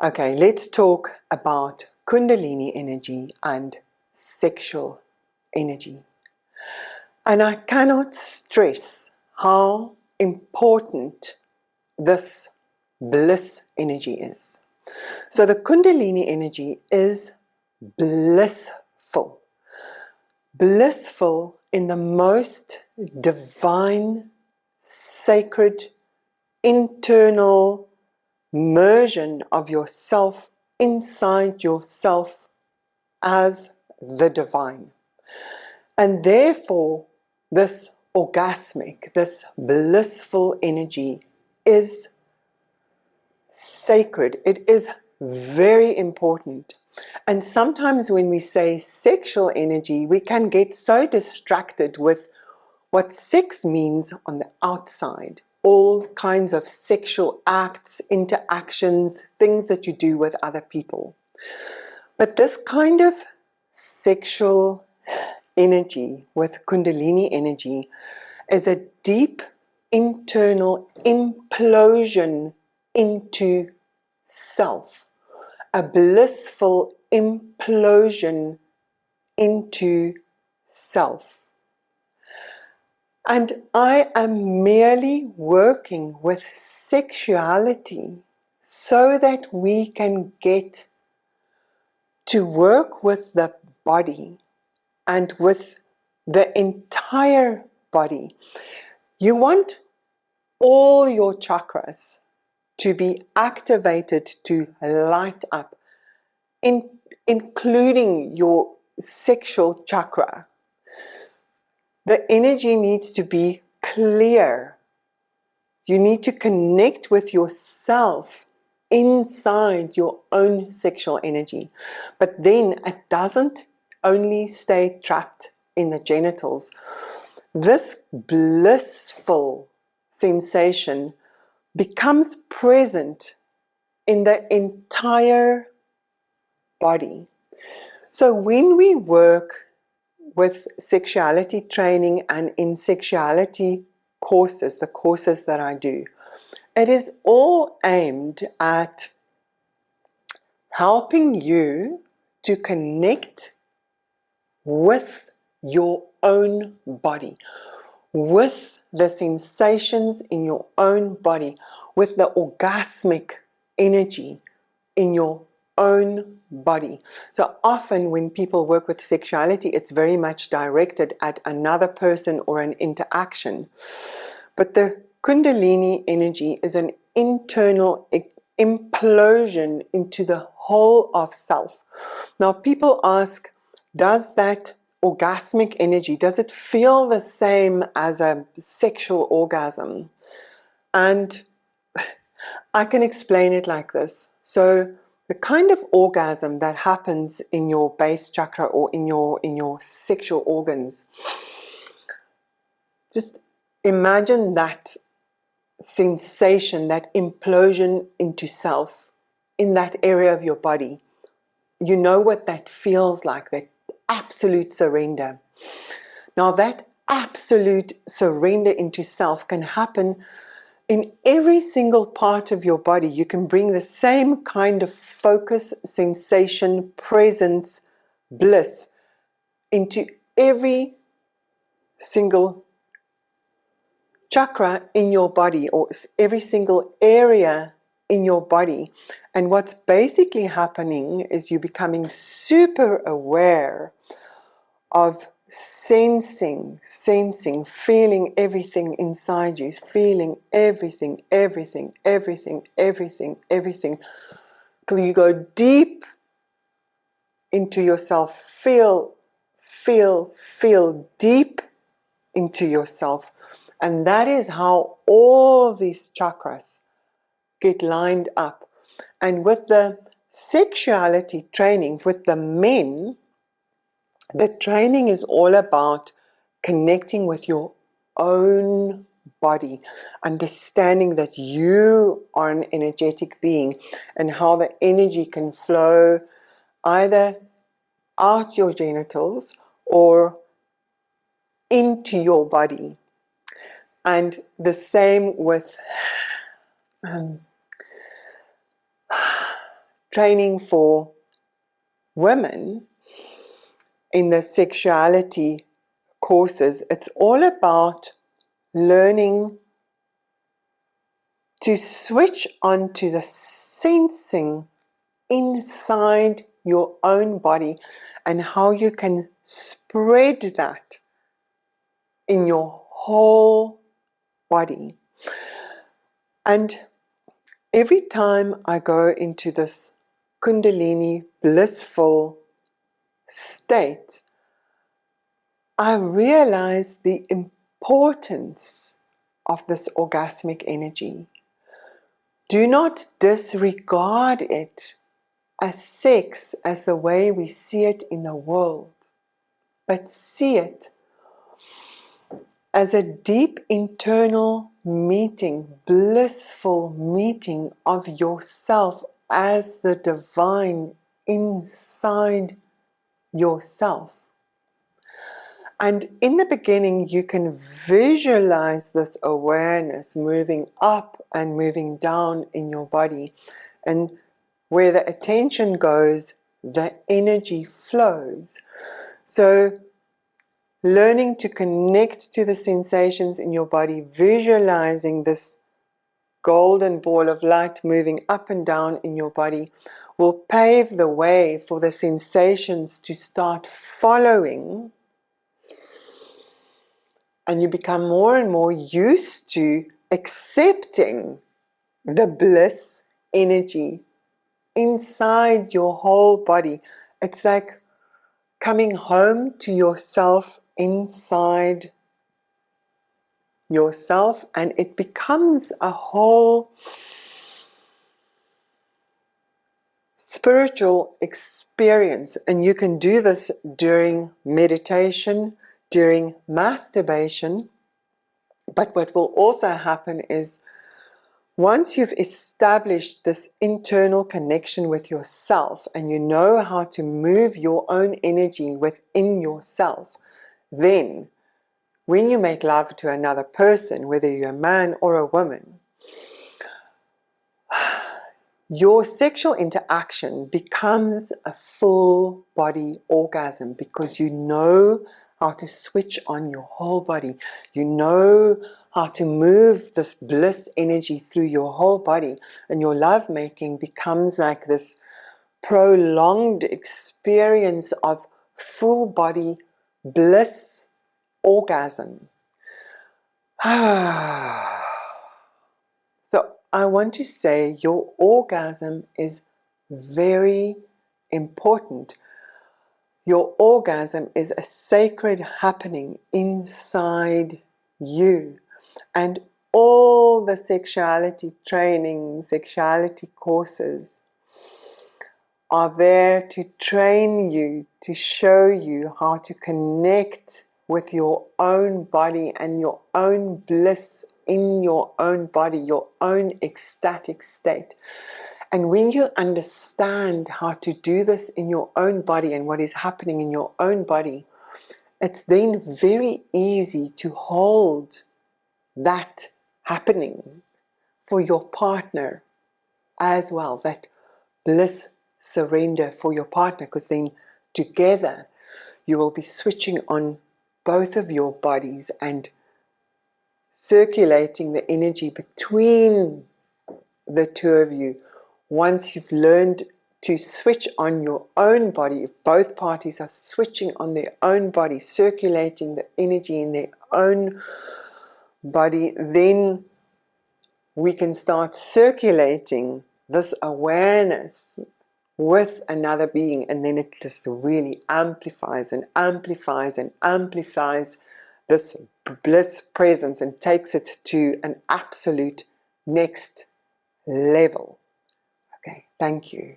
Okay, let's talk about Kundalini energy and sexual energy. And I cannot stress how important this bliss energy is. So the Kundalini energy is blissful. Blissful in the most divine, sacred, internal immersion of yourself inside yourself as the divine. And therefore, this orgasmic, this blissful energy is sacred. It is very important. And sometimes when we say sexual energy, we can get so distracted with what sex means on the outside. All kinds of sexual acts, interactions, things that you do with other people. But this kind of sexual energy with Kundalini energy is a deep internal implosion into self, a blissful implosion into self. And I am merely working with sexuality so that we can get to work with the body and with the entire body. You want all your chakras to be activated to light up, including your sexual chakra. The energy needs to be clear. You need to connect with yourself inside your own sexual energy. But then it doesn't only stay trapped in the genitals. This blissful sensation becomes present in the entire body. So when we work with sexuality training and in sexuality courses, the courses that I do, it is all aimed at helping you to connect with your own body, with the sensations in your own body, with the orgasmic energy in your own body. So often when people work with sexuality, it's very much directed at another person or an interaction. But the Kundalini energy is an internal implosion into the whole of self. Now people ask, does that orgasmic energy, does it feel the same as a sexual orgasm? And I can explain it like this. So the kind of orgasm that happens in your base chakra or in your sexual organs, just imagine that sensation, that implosion into self in that area of your body. You know what that feels like, that absolute surrender. Now that absolute surrender into self can happen in every single part of your body. You can bring the same kind of focus, sensation, presence, bliss into every single chakra in your body, or every single area in your body. And what's basically happening is you're becoming super aware of sensing, feeling everything inside you, feeling everything, till you go deep into yourself, feel deep into yourself. And that is how all these chakras get lined up. And with the sexuality training, with the men, the training is all about connecting with your own body, understanding that you are an energetic being and how the energy can flow either out your genitals or into your body. And the same with training for women in the sexuality courses, it's all about learning to switch on to the sensing inside your own body and how you can spread that in your whole body. And every time I go into this Kundalini blissful state, I realize the importance of this orgasmic energy. Do not disregard it as sex as the way we see it in the world, but see it as a deep internal meeting, blissful meeting of yourself as the divine inside yourself. And in the beginning, you can visualize this awareness moving up and moving down in your body. And where the attention goes, the energy flows. So, learning to connect to the sensations in your body, visualizing this golden ball of light moving up and down in your body, will pave the way for the sensations to start following. And you become more and more used to accepting the bliss energy inside your whole body. It's like coming home to yourself inside yourself, and it becomes a whole spiritual experience. And you can do this during meditation, during masturbation. But what will also happen is, once you've established this internal connection with yourself and you know how to move your own energy within yourself, then when you make love to another person, whether you're a man or a woman, your sexual interaction becomes a full body orgasm, because you know how to switch on your whole body. You know how to move this bliss energy through your whole body, and your lovemaking becomes like this prolonged experience of full body bliss orgasm. So I want to say your orgasm is very important. Your orgasm is a sacred happening inside you. And all the sexuality training, sexuality courses are there to train you, to show you how to connect with your own body and your own bliss in your own body, your own ecstatic state. And when you understand how to do this in your own body and what is happening in your own body, it's then very easy to hold that happening for your partner as well, that bliss surrender for your partner, because then together you will be switching on both of your bodies and circulating the energy between the two of you. Once you've learned to switch on your own body, if both parties are switching on their own body, circulating the energy in their own body, then we can start circulating this awareness with another being, and then it just really amplifies and amplifies and amplifies this bliss presence and takes it to an absolute next level. Okay, thank you.